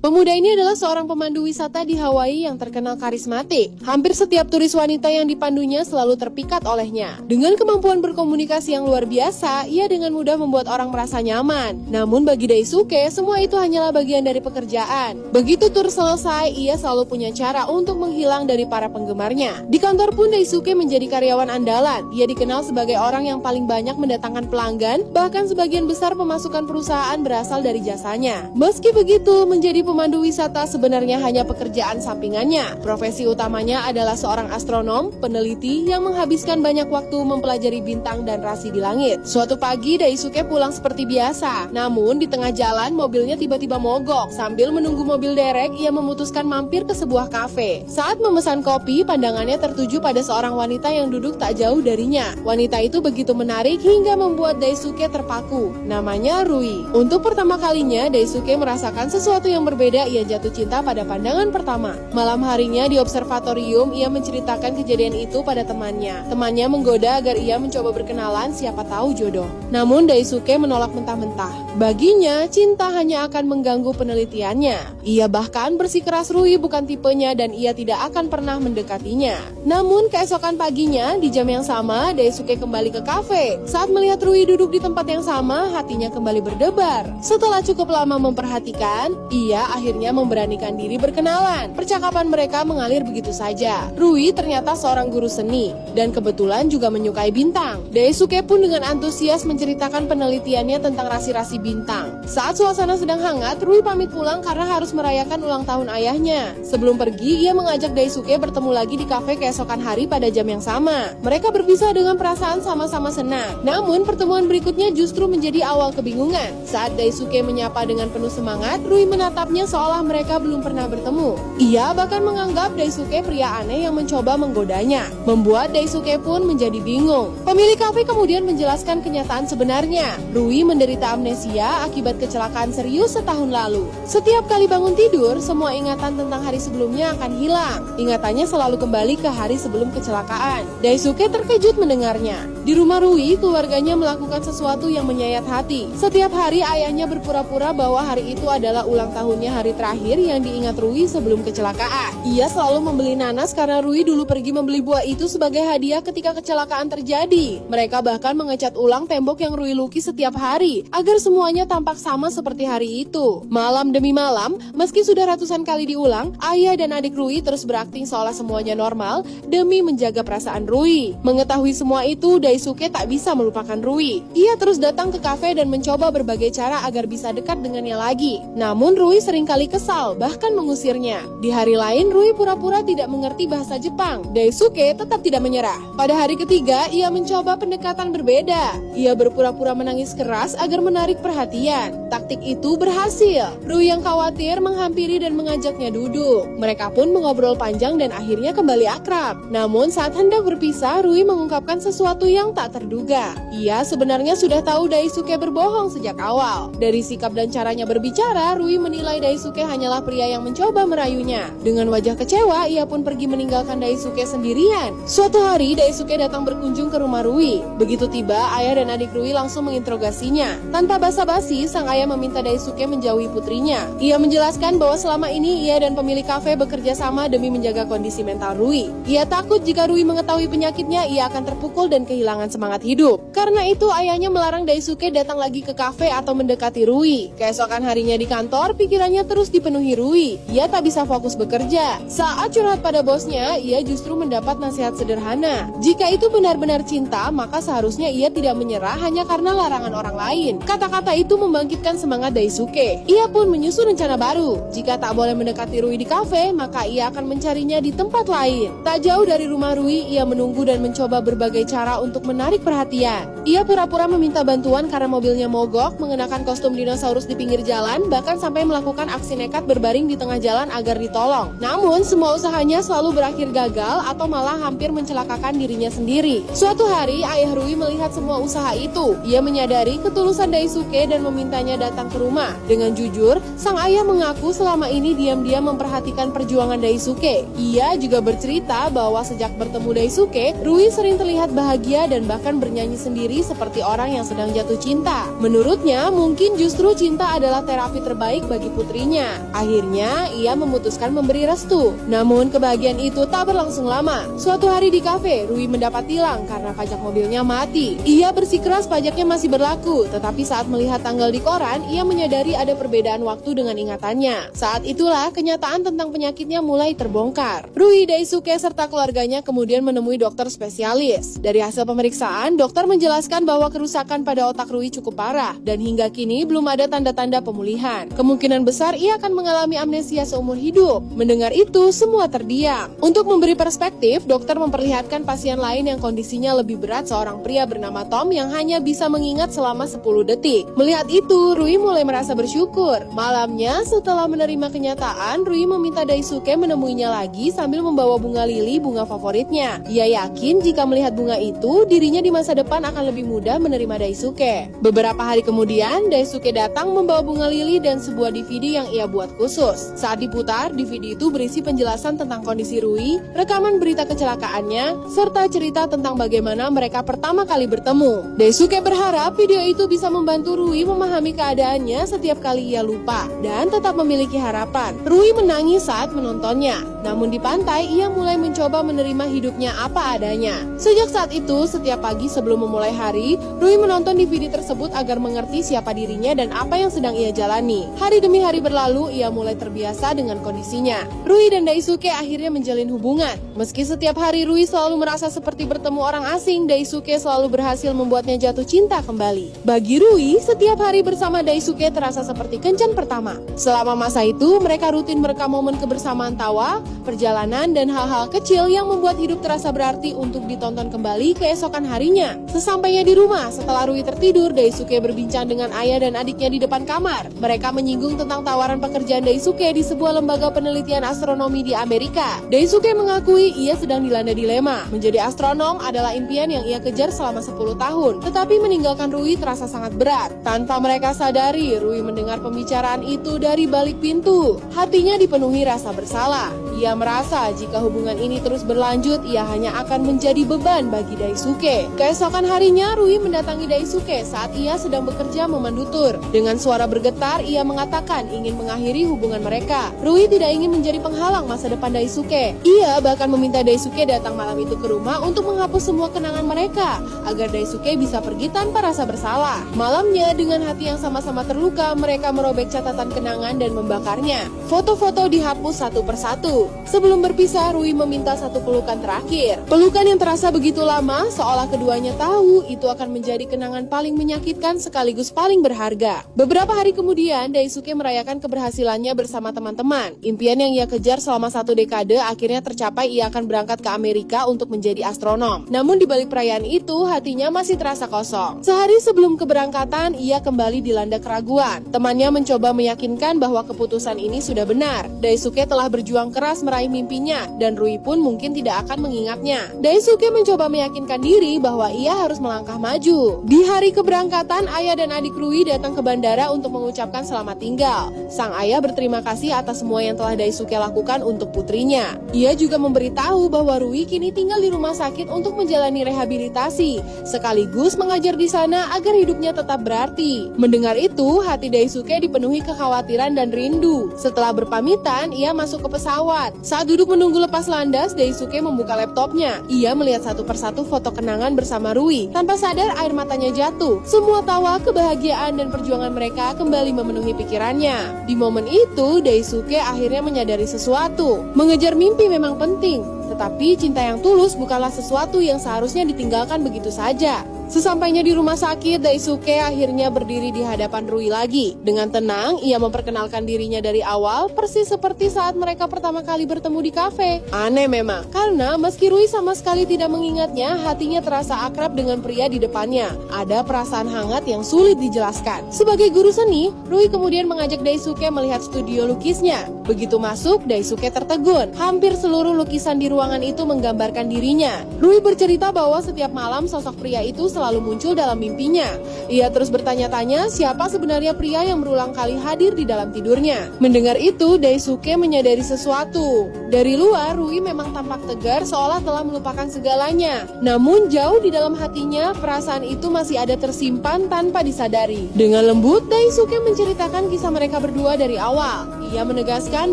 Pemuda ini adalah seorang pemandu wisata di Hawaii yang terkenal karismatik. Hampir setiap turis wanita yang dipandunya selalu terpikat olehnya. Dengan kemampuan berkomunikasi yang luar biasa, ia dengan mudah membuat orang merasa nyaman. Namun bagi Daisuke, semua itu hanyalah bagian dari pekerjaan. Begitu tur selesai, ia selalu punya cara untuk menghilang dari para penggemarnya. Di kantor pun Daisuke menjadi karyawan andalan. Ia dikenal sebagai orang yang paling banyak mendatangkan pelanggan, bahkan sebagian besar pemasukan perusahaan berasal dari jasanya. Meski begitu, menjadi pemandu wisata sebenarnya hanya pekerjaan sampingannya. Profesi utamanya adalah seorang astronom, peneliti yang menghabiskan banyak waktu mempelajari bintang dan rasi di langit. Suatu pagi Daisuke pulang seperti biasa. Namun di tengah jalan mobilnya tiba-tiba mogok. Sambil menunggu mobil derek, ia memutuskan mampir ke sebuah kafe. Saat memesan kopi, pandangannya tertuju pada seorang wanita yang duduk tak jauh darinya. Wanita itu begitu menarik hingga membuat Daisuke terpaku. Namanya Rui. Untuk pertama kalinya Daisuke merasakan sesuatu yang berbeda. Ia jatuh cinta pada pandangan pertama. Malam harinya di observatorium, ia menceritakan kejadian itu pada temannya. Temannya menggoda agar ia mencoba berkenalan, siapa tahu jodoh. Namun Daisuke menolak mentah-mentah. Baginya, cinta hanya akan mengganggu penelitiannya. Ia bahkan bersikeras Rui bukan tipenya dan ia tidak akan pernah mendekatinya. Namun keesokan paginya, di jam yang sama, Daisuke kembali ke kafe. Saat melihat Rui duduk di tempat yang sama, hatinya kembali berdebar. Setelah cukup lama memperhatikan, ia akhirnya memberanikan diri berkenalan. Percakapan mereka mengalir begitu saja. Rui ternyata seorang guru seni dan kebetulan juga menyukai bintang. Daisuke pun dengan antusias menceritakan penelitiannya tentang rasi-rasi bintang. Saat suasana sedang hangat, Rui pamit pulang karena harus merayakan ulang tahun ayahnya. Sebelum pergi, ia mengajak Daisuke bertemu lagi di kafe keesokan hari pada jam yang sama. Mereka berpisah dengan perasaan sama-sama senang. Namun pertemuan berikutnya justru menjadi awal kebingungan. Saat Daisuke menyapa dengan penuh semangat, Rui menatapnya seolah mereka belum pernah bertemu. Ia bahkan menganggap Daisuke pria aneh yang mencoba menggodanya. Membuat Daisuke pun menjadi bingung. Pemilik kafe kemudian menjelaskan kenyataan sebenarnya. Rui menderita amnesia akibat kecelakaan serius setahun lalu. Setiap kali bangun tidur, semua ingatan tentang hari sebelumnya akan hilang. Ingatannya selalu kembali ke hari sebelum kecelakaan. Daisuke terkejut mendengarnya. Di rumah Rui, keluarganya melakukan sesuatu yang menyayat hati. Setiap hari ayahnya berpura-pura bahwa hari itu adalah ulang tahunnya hari terakhir yang diingat Rui sebelum kecelakaan. Ia selalu membeli nanas karena Rui dulu pergi membeli buah itu sebagai hadiah ketika kecelakaan terjadi. Mereka bahkan mengecat ulang tembok yang Rui lukis setiap hari agar semuanya tampak sama seperti hari itu. Malam demi malam, meski sudah ratusan kali diulang, ayah dan adik Rui terus berakting seolah semuanya normal demi menjaga perasaan Rui. Mengetahui semua itu, Daisuke tak bisa melupakan Rui. Ia terus datang ke kafe dan mencoba berbagai cara agar bisa dekat dengannya lagi. Namun Rui seringkali kesal, bahkan mengusirnya. Di hari lain, Rui pura-pura tidak mengerti bahasa Jepang. Daisuke tetap tidak menyerah. Pada hari ketiga, ia mencoba pendekatan berbeda. Ia berpura-pura menangis keras agar menarik perhatian. Taktik itu berhasil. Rui yang khawatir menghampiri dan mengajaknya duduk. Mereka pun mengobrol panjang dan akhirnya kembali akrab. Namun saat hendak berpisah, Rui mengungkapkan sesuatu yang tak terduga. Ia sebenarnya sudah tahu Daisuke berbohong sejak awal. Dari sikap dan caranya berbicara, Rui menilai Daisuke hanyalah pria yang mencoba merayunya. Dengan wajah kecewa, ia pun pergi meninggalkan Daisuke sendirian. Suatu hari, Daisuke datang berkunjung ke rumah Rui. Begitu tiba, ayah dan adik Rui langsung menginterogasinya. Tanpa basa-basi, sang ayah meminta Daisuke menjauhi putrinya. Ia menjelaskan bahwa selama ini ia dan pemilik kafe bekerja sama demi menjaga kondisi mental Rui. Ia takut jika Rui mengetahui penyakitnya, ia akan terpukul dan kehilangan semangat hidup. Karena itu, ayahnya melarang Daisuke datang lagi ke kafe atau mendekati Rui. Keesokan harinya di kantor, pikirannya terus dipenuhi Rui. Ia tak bisa fokus bekerja. Saat curhat pada bosnya, ia justru mendapat nasihat sederhana. Jika itu benar-benar cinta, maka seharusnya ia tidak menyerah hanya karena larangan orang lain. Kata-kata itu membangkitkan semangat Daisuke. Ia pun menyusun rencana baru. Jika tak boleh mendekati Rui di kafe, maka ia akan mencarinya di tempat lain. Tak jauh dari rumah Rui, ia menunggu dan mencoba berbagai cara untuk menarik perhatian. Ia pura-pura meminta bantuan karena mobilnya mogok, mengenakan kostum dinosaurus di pinggir jalan, bahkan sampai melakukan aksi nekat berbaring di tengah jalan agar ditolong. Namun, semua usahanya selalu berakhir gagal atau malah hampir mencelakakan dirinya sendiri. Suatu hari, ayah Rui melihat semua usaha itu. Ia menyadari ketulusan Daisuke dan memintanya datang ke rumah. Dengan jujur, sang ayah mengaku selama ini diam-diam memperhatikan perjuangan Daisuke. Ia juga bercerita bahwa sejak bertemu Daisuke, Rui sering terlihat bahagia dan bahkan bernyanyi sendiri seperti orang yang sedang jatuh cinta. Menurutnya, mungkin justru cinta adalah terapi terbaik bagi putrinya. Akhirnya, ia memutuskan memberi restu. Namun, kebahagiaan itu tak berlangsung lama. Suatu hari di kafe, Rui mendapat tilang karena pajak mobilnya mati. Ia bersikeras pajaknya masih berlaku, tetapi saat melihat tanggal di koran, ia menyadari ada perbedaan waktu dengan ingatannya. Saat itulah, kenyataan tentang penyakitnya mulai terbongkar. Rui, Daisuke, serta keluarganya kemudian menemui dokter spesialis. Dari hasil pemeriksaan, dokter menjelaskan bahwa kerusakan pada otak Rui cukup parah, dan hingga kini belum ada tanda-tanda pemulihan. Kemungkinan besar ia akan mengalami amnesia seumur hidup. Mendengar itu, semua terdiam. Untuk memberi perspektif, dokter memperlihatkan pasien lain yang kondisinya lebih berat, seorang pria bernama Tom yang hanya bisa mengingat selama 10 detik. Melihat itu, Rui mulai merasa bersyukur. Malamnya, setelah menerima kenyataan, Rui meminta Daisuke menemuinya lagi sambil membawa bunga lili, bunga favoritnya. Ia yakin jika melihat bunga itu, dirinya di masa depan akan lebih mudah menerima Daisuke. Beberapa hari kemudian, Daisuke datang membawa bunga lili dan sebuah DVD yang ia buat khusus. Saat diputar, DVD itu berisi penjelasan tentang kondisi Rui, rekaman berita kecelakaannya, serta cerita tentang bagaimana mereka pertama kali bertemu. Daisuke berharap video itu bisa membantu Rui memahami keadaannya setiap kali ia lupa, dan tetap memiliki harapan. Rui menangis saat menontonnya. Namun di pantai, ia mulai mencoba menerima hidupnya apa adanya. Sejak saat itu, setiap pagi sebelum memulai hari, Rui menonton DVD tersebut agar mengerti siapa dirinya dan apa yang sedang ia jalani. Hari demi hari berlalu, ia mulai terbiasa dengan kondisinya. Rui dan Daisuke akhirnya menjalin hubungan. Meski setiap hari Rui selalu merasa seperti bertemu orang asing, Daisuke selalu berhasil membuatnya jatuh cinta kembali. Bagi Rui, setiap hari bersama Daisuke terasa seperti kencan pertama. Selama masa itu, mereka rutin merekam momen kebersamaan tawa, perjalanan, dan hal-hal kecil yang membuat hidup terasa berarti untuk ditonton kembali keesokan harinya. Sesampainya di rumah, setelah Rui tertidur, Daisuke berbincang dengan ayah dan adiknya di depan kamar. Mereka menyinggung tentang tawaran pekerjaan Daisuke di sebuah lembaga penelitian astronomi di Amerika. Daisuke mengakui ia sedang dilanda dilema. Menjadi astronom adalah impian yang ia kejar selama 10 tahun, tetapi meninggalkan Rui terasa sangat berat. Tanpa mereka sadari, Rui mendengar pembicaraan itu dari balik pintu. Hatinya dipenuhi rasa bersalah. Ia merasa jika hubungan ini terus berlanjut, ia hanya akan menjadi beban bagi Daisuke. Keesokan harinya, Rui mendatangi Daisuke saat ia sedang bekerja memandu tur. Dengan suara bergetar, ia mengatakan ingin mengakhiri hubungan mereka. Rui tidak ingin menjadi penghalang masa depan Daisuke. Ia bahkan meminta Daisuke datang malam itu ke rumah untuk menghapus semua kenangan mereka, agar Daisuke bisa pergi tanpa rasa bersalah. Malamnya, dengan hati yang sama-sama terluka, mereka merobek catatan kenangan dan membakarnya. Foto-foto dihapus satu persatu. Sebelum berpisah, Rui meminta satu pelukan terakhir. Pelukan yang terasa begitu lama, seolah keduanya tahu itu akan menjadi kenangan paling menyakitkan sekaligus paling berharga. Beberapa hari kemudian, Daisuke merayakan keberhasilannya bersama teman-teman. Impian yang ia kejar selama 1 dekade akhirnya tercapai. Ia akan berangkat ke Amerika untuk menjadi astronom. Namun di balik perayaan itu, hatinya masih terasa kosong. Sehari sebelum keberangkatan, ia kembali dilanda keraguan. Temannya mencoba meyakinkan bahwa keputusan ini sudah benar. Daisuke telah berjuang keras meraih mimpinya, dan Rui pun mungkin tidak akan mengingatnya. Daisuke mencoba meyakinkan diri bahwa ia harus melangkah maju. Di hari keberangkatan, ayah dan adik Rui datang ke bandara untuk mengucapkan selamat tinggal. Sang ayah berterima kasih atas semua yang telah Daisuke lakukan untuk putrinya. Ia juga memberitahu bahwa Rui kini tinggal di rumah sakit untuk menjalani rehabilitasi, sekaligus mengajar di sana agar hidupnya tetap berarti. Mendengar itu, hati Daisuke dipenuhi kekhawatiran dan rindu. Setelah berpamitan, ia masuk ke pesawat. Saat duduk menunggu lepas landas, Daisuke membuka laptopnya. Ia melihat satu persatu foto kenangan bersama Rui. Tanpa sadar, air matanya jatuh. Semua tawa, kebahagiaan, dan perjuangan mereka kembali memenuhi pikirannya. Di momen itu, Daisuke akhirnya menyadari sesuatu. Mengejar mimpi memang penting, tetapi cinta yang tulus bukanlah sesuatu yang seharusnya ditinggalkan begitu saja. Sesampainya di rumah sakit, Daisuke akhirnya berdiri di hadapan Rui lagi. Dengan tenang, ia memperkenalkan dirinya dari awal, persis seperti saat mereka pertama kali bertemu di kafe. Aneh memang, karena meski Rui sama sekali tidak mengingatnya, hatinya terasa akrab dengan pria di depannya. Ada perasaan hangat yang sulit dijelaskan. Sebagai guru seni, Rui kemudian mengajak Daisuke melihat studio lukisnya. Begitu masuk, Daisuke tertegun. Hampir seluruh lukisan di ruangan itu menggambarkan dirinya. Rui bercerita bahwa setiap malam sosok pria itu selalu muncul dalam mimpinya. Ia terus bertanya-tanya siapa sebenarnya pria yang berulang kali hadir di dalam tidurnya. Mendengar itu, Daisuke menyadari sesuatu. Dari luar, Rui memang tampak tegar seolah telah melupakan segalanya. Namun jauh di dalam hatinya, perasaan itu masih ada tersimpan tanpa disadari. Dengan lembut, Daisuke menceritakan kisah mereka berdua dari awal. Ia menegaskan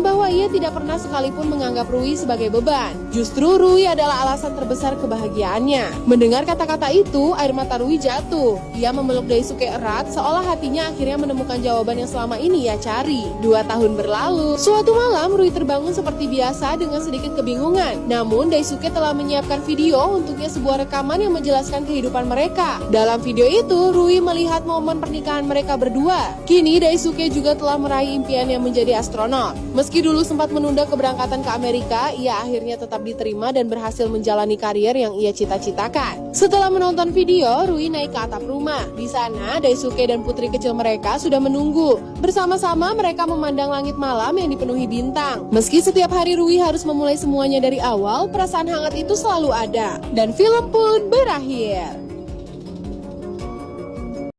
bahwa ia tidak pernah sekalipun menganggap Rui sebagai beban. Justru Rui adalah alasan terbesar kebahagiaannya. Mendengar kata-kata itu, air mata Rui jatuh. Ia memeluk Daisuke erat seolah hatinya akhirnya menemukan jawaban yang selama ini ia cari. 2 tahun berlalu. Suatu malam, Rui terbangun seperti biasa dengan sedikit kebingungan. Namun, Daisuke telah menyiapkan video untuknya sebuah rekaman yang menjelaskan kehidupan mereka. Dalam video itu, Rui melihat momen pernikahan mereka berdua. Kini, Daisuke juga telah meraih impiannya menjadi astronot. Meski dulu sempat menunda keberangkatan ke Amerika, ia akhirnya tetap diterima dan berhasil menjalani karier yang ia cita-citakan. Setelah menonton video, Rui naik ke atap rumah. Di sana, Daisuke dan putri kecil mereka sudah menunggu. Bersama-sama mereka memandang langit malam yang dipenuhi bintang. Meski setiap hari Rui harus memulai semuanya dari awal, perasaan hangat itu selalu ada. Dan film pun berakhir.